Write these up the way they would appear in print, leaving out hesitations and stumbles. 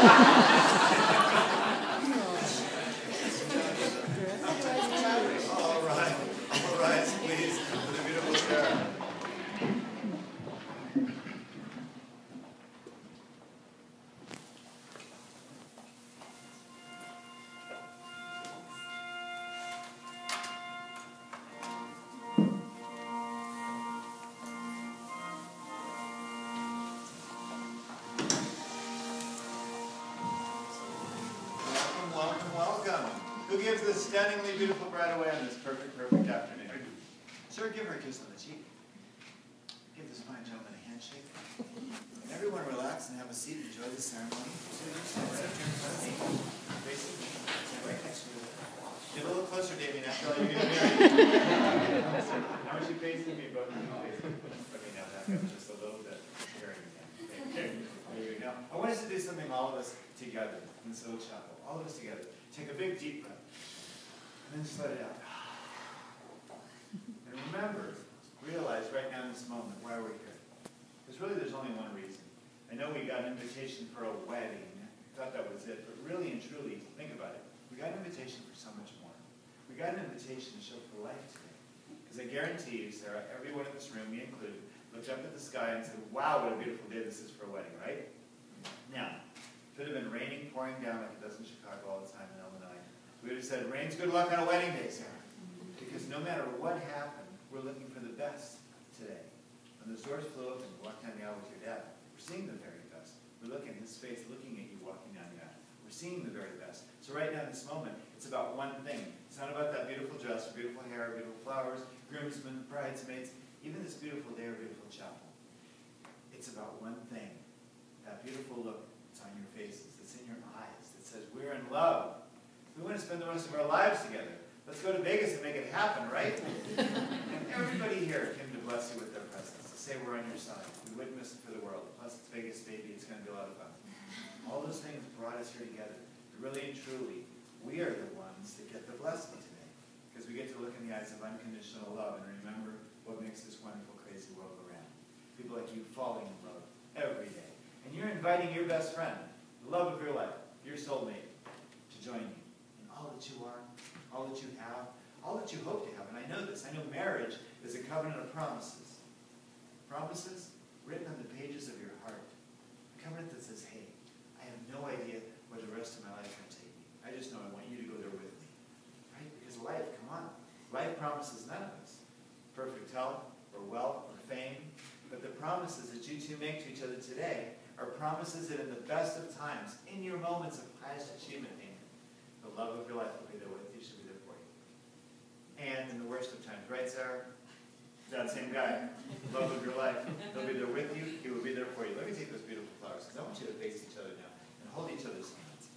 All right, please, for the beautiful Sara. Welcome. Who gives this stunningly beautiful bride away on this perfect afternoon? Sir, give her a kiss on the cheek. Give this fine gentleman a handshake. And everyone relax and have a seat and enjoy the ceremony. Facing me. Right next to you. Get a little closer, Damien. After all, you're going to marry. Now as you facing me, both of you facing me. Okay, now back up just a little bit. There you go. I want us to do something, all of us together in this little chapel. All of us together. Take a big deep breath. And then just let it out. And remember, realize right now in this moment why we're here. Because really there's only one reason. I know we got an invitation for a wedding. I thought that was it. But really and truly, think about it. We got an invitation for so much more. We got an invitation to show for life today. Because I guarantee you, Sara, everyone in this room, me included, looked up at the sky and said, wow, what a beautiful day this is for a wedding, right? Now, if it had been raining, pouring down like it does in Chicago all the time in Illinois, we would have said, rain's good luck on a wedding day, Sara. Because no matter what happened, we're looking for the best today. When those doors flew open and you walked down the aisle with your dad, we're seeing the very best. We're looking at his face, looking at you walking down the aisle. We're seeing the very best. So right now in this moment, it's about one thing. It's not about that beautiful dress, beautiful hair, beautiful flowers, groomsmen, bridesmaids, even this beautiful day or beautiful chapel. It's about one thing. That beautiful look that's on your faces, that's in your eyes, that says, we're in love. We want to spend the rest of our lives together. Let's go to Vegas and make it happen, right? And everybody here came to bless you with their presence, to say we're on your side. We wouldn't miss it for the world. Plus, it's Vegas, baby. It's going to be a lot of fun. All those things brought us here together. But really and truly, we are the ones that get the blessing today. Because we get to look in the eyes of unconditional love and remember what makes this wonderful, crazy world go round. People like you falling in love every day. And you're inviting your best friend, the love of your life, your soulmate, to join you in all that you are, all that you have, all that you hope to have. And I know this. I know marriage is a covenant of promises. Promises written on the pages of your heart. A covenant that says, hey, I have no idea where the rest of my life can take me. I just know I want you to go there with me. Right? Because life, come on. Life promises none of us perfect health or wealth or fame. But the promises that you two make to each other today are promises that in the best of times, in your moments of highest achievement, the love of your life will be there with you, she'll be there for you. And in the worst of times, right, Sara? That same guy, love of your life, he'll be there with you, he will be there for you. Let me take those beautiful flowers, because I want you to face each other now and hold each other's hands.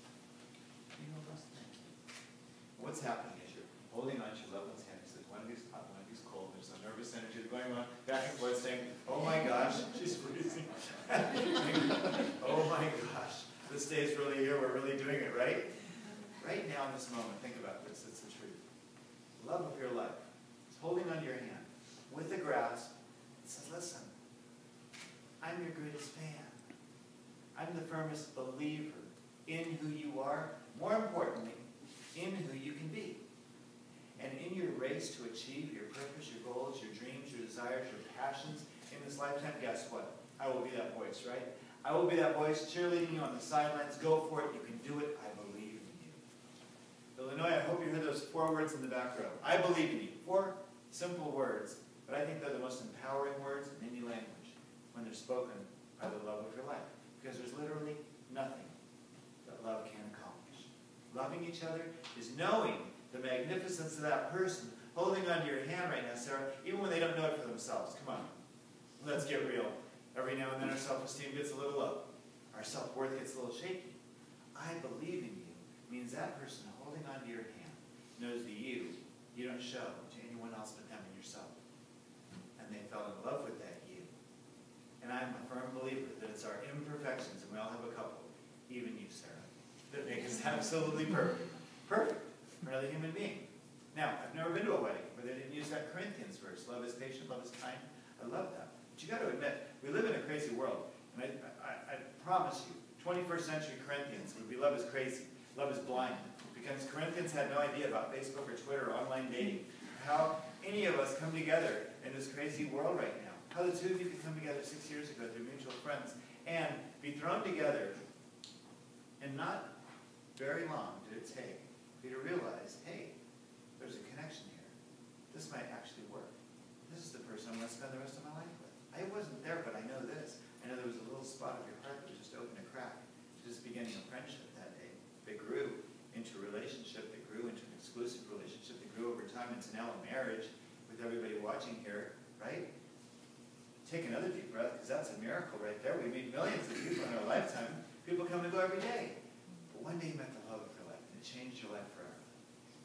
What's happening is you're holding on to your loved one's hand. It's like one of these hot, one of these cold. There's some nervous energy going on back and forth saying, oh my gosh, she's freezing. Oh my gosh, this day is really here. We're really doing it, right? Right now in this moment, think about this. It's the truth. The love of your life is holding on to your hand with a grasp. It says, listen, I'm your greatest fan. I'm the firmest believer in who you are. More importantly, in who you can be. And in your race to achieve your purpose, your goals, your dreams, your desires, your passions in this lifetime, guess what? I will be that voice, right? I will be that voice cheerleading you on the sidelines. Go for it. You can do it. I believe in you. Illinois, I hope you heard those 4 words in the back row. I believe in you. 4 simple words, but I think they're the most empowering words in any language when they're spoken by the love of your life. Because there's literally nothing that love can accomplish. Loving each other is knowing the magnificence of that person holding onto your hand right now, Sara, even when they don't know it for themselves. Come on. Let's get real. Every now and then our self-esteem gets a little low. Our self-worth gets a little shaky. I believe in you means that person holding onto your hand knows the you don't show to anyone else but them and yourself. And they fell in love with that you. And I'm a firm believer that it's our imperfections, and we all have a couple, even you, Sara, that make us absolutely perfect. Perfect for another human being. Now, I've never been to a wedding where they didn't use that Corinthians verse, love is patient, love is kind. I love that. But you got to admit, we live in a crazy world. And I promise you, 21st century Corinthians would be love is crazy, love is blind. Because Corinthians had no idea about Facebook or Twitter or online dating. How any of us come together in this crazy world right now. How the two of you could come together 6 years ago through mutual friends and be thrown together. And not very long did it take for you to realize, hey, there's a connection here. This might actually work. This is the person I'm going to spend the rest of my life with. I wasn't there, but I know this. I know there was a little spot of your heart that just opened a crack. Just beginning a friendship that day. That grew into a relationship, that grew into an exclusive relationship, that grew over time into now a marriage with everybody watching here, right? Take another deep breath, because that's a miracle right there. We meet millions of people in our lifetime. People come and go every day. But one day you met the love of your life, and it changed your life forever.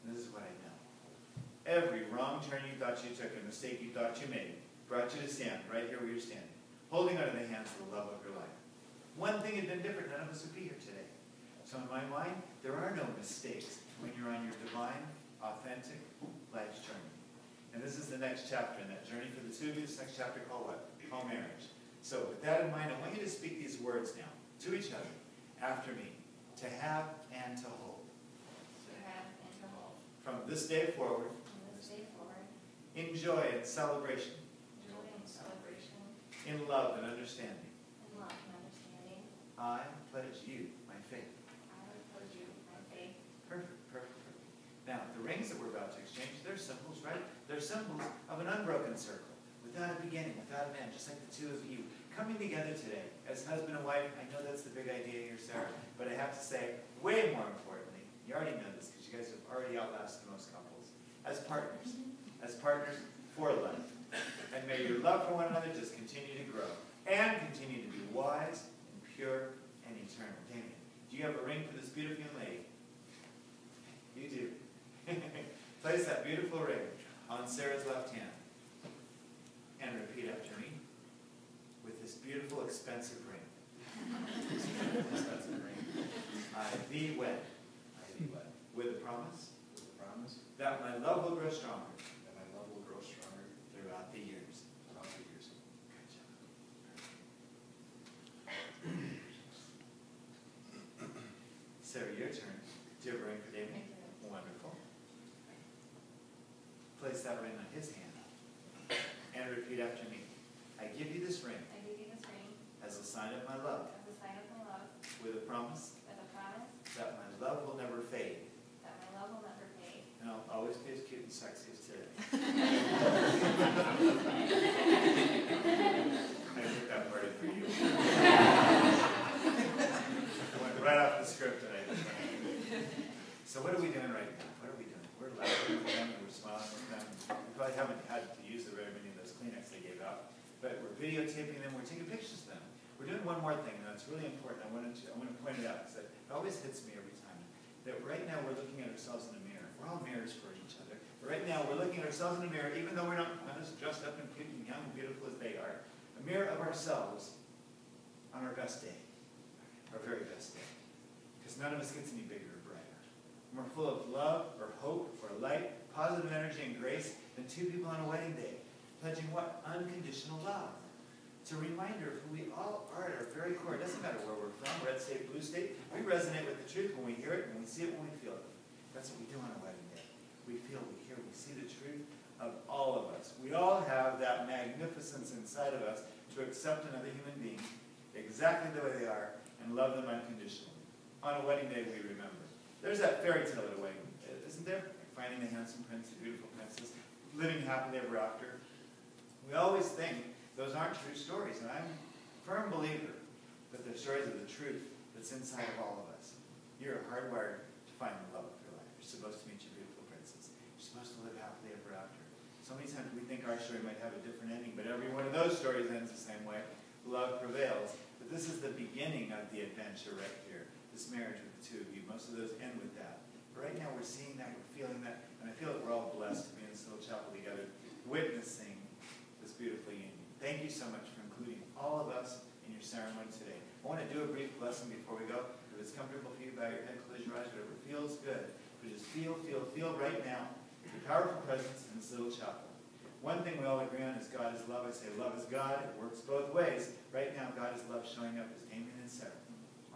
And this is what I know. Every wrong turn you thought you took, a mistake you thought you made, brought you to stand right here where you're standing, holding out of the hands of the love of your life. One thing had been different, none of us would be here today. So in my mind, there are no mistakes when you're on your divine, authentic life's journey. And this is the next chapter in that journey for the two of you. This next chapter called what? Called marriage. So with that in mind, I want you to speak these words now to each other after me. To have and to hold. To have and to hold. From this day forward. From this day forward. In joy and celebration. Joy and celebration. In love and understanding. In love and understanding. I pledge you my faith. I pledge you my faith. Perfect, perfect, perfect. Now, the rings that we're about to exchange, they're symbols, right? They're symbols of an unbroken circle, without a beginning, without an end, just like the two of you coming together today as husband and wife. I know that's the big idea here, Sarah, but I have to say, way more importantly, you already know this because you guys have already outlasted most couples, as partners for life. And may your love for one another just continue to grow and continue to be wise and pure and eternal. Damien, do you have a ring for this beautiful young lady? You do. Place that beautiful ring on Sarah's left hand and repeat after me with this beautiful, expensive ring. Expensive ring. I thee wed. I thee wed. With a promise. With a promise. That my love will grow stronger. That my love will grow stronger throughout the years. Throughout the years. Good job. Sarah, your turn. Do you have a ring for Damien? Wonderful. Place that ring on his hand and repeat after me. I give you this ring. I give you this ring. As a sign of my love. As a sign of my love. With a promise. With a promise. That my love will never fade. That my love will never fade. And I'll always be as cute and sexy as today. I took that part in for you. I went right off the script today. So what are we doing right now? What are we doing? We're laughing with them, we're smiling with them. We probably haven't had to use the very many of those Kleenex they gave out. But we're videotaping them, we're taking pictures of them. We're doing one more thing, and that's really important. I want to point it out, because it always hits me every time. That right now we're looking at ourselves in the mirror. We're all mirrors for each other. But right now we're looking at ourselves in the mirror, even though we're not as dressed up and cute and young and beautiful as they are. A mirror of ourselves on our best day. Our very best day. Because none of us gets any bigger or brighter. More full of love or hope or light, positive energy and grace than two people on a wedding day. Pledging what? Unconditional love. It's a reminder of who we all are at our very core. It doesn't matter where we're from, red state, blue state. We resonate with the truth when we hear it, when we see it, when we feel it. That's what we do on a wedding day. We feel, we hear, we see the truth of all of us. We all have that magnificence inside of us to accept another human being exactly the way they are and love them unconditionally. On a wedding day, we remember. There's that fairy tale at a wedding, isn't there? Like finding the handsome prince, the beautiful princess, living happily ever after. We always think those aren't true stories, and I'm a firm believer that they're stories of the truth that's inside of all of us. You're hardwired to find the love of your life. You're supposed to meet your beautiful princess. You're supposed to live happily ever after. So many times we think our story might have a different ending, but every one of those stories ends the same way. Love prevails. But this is the beginning of the adventure right here. This marriage with the two of you. Most of those end with that. But right now we're seeing that, we're feeling that, and I feel that we're all blessed to be in this little chapel together, witnessing this beautiful union. Thank you so much for including all of us in your ceremony today. I want to do a brief blessing before we go. If it's comfortable for you, bow your head, close your eyes, whatever feels good. But just feel right now the powerful presence in this little chapel. One thing we all agree on is God is love. I say love is God. It works both ways. Right now, God is love showing up as Damien and Sara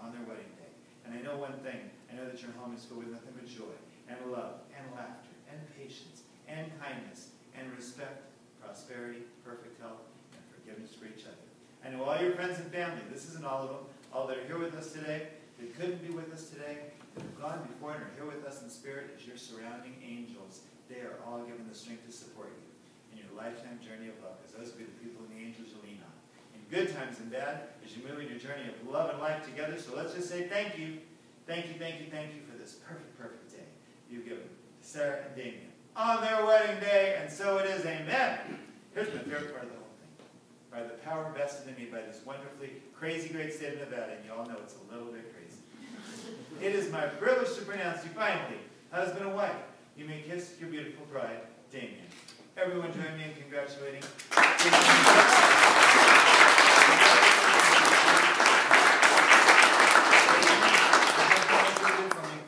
on their wedding day. And I know one thing, I know that your home is filled with nothing but joy, and love, and laughter, and patience, and kindness, and respect, prosperity, perfect health, and forgiveness for each other. I know all your friends and family, this isn't all of them, all that are here with us today, that couldn't be with us today, that have gone before and are here with us in spirit as your surrounding angels. They are all given the strength to support you in your lifetime journey of love, because those will be the people whom the angels will lean on. In good times and bad, as you move in your journey of love and life together. So let's just say thank you. Thank you, thank you, thank you for this perfect, perfect day you've given Sara and Damien on their wedding day, and so it is, amen. Here's my favorite part of the whole thing. By the power vested in me by this wonderfully crazy great state of Nevada, and you all know it's a little bit crazy. It is my privilege to pronounce you finally husband and wife. You may kiss your beautiful bride, Damien. Everyone join me in congratulating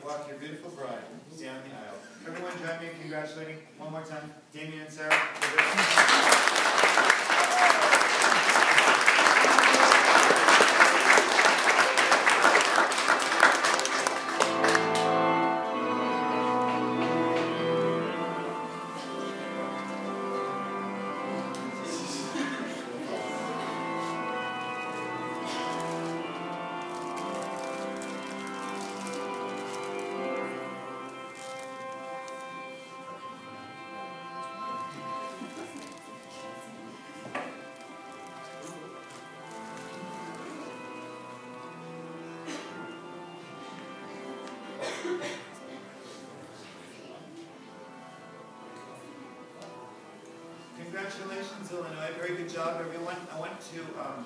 walk your beautiful bride down the aisle. Everyone join me in congratulating one more time Damien and Sara. Congratulations, Illinois. Very good job, everyone. I want to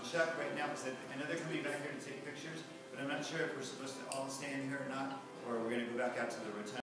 check right now, because I know they're going to be back here to take pictures, but I'm not sure if we're supposed to all stay in here or not, or we're going to go back out to the rotunda.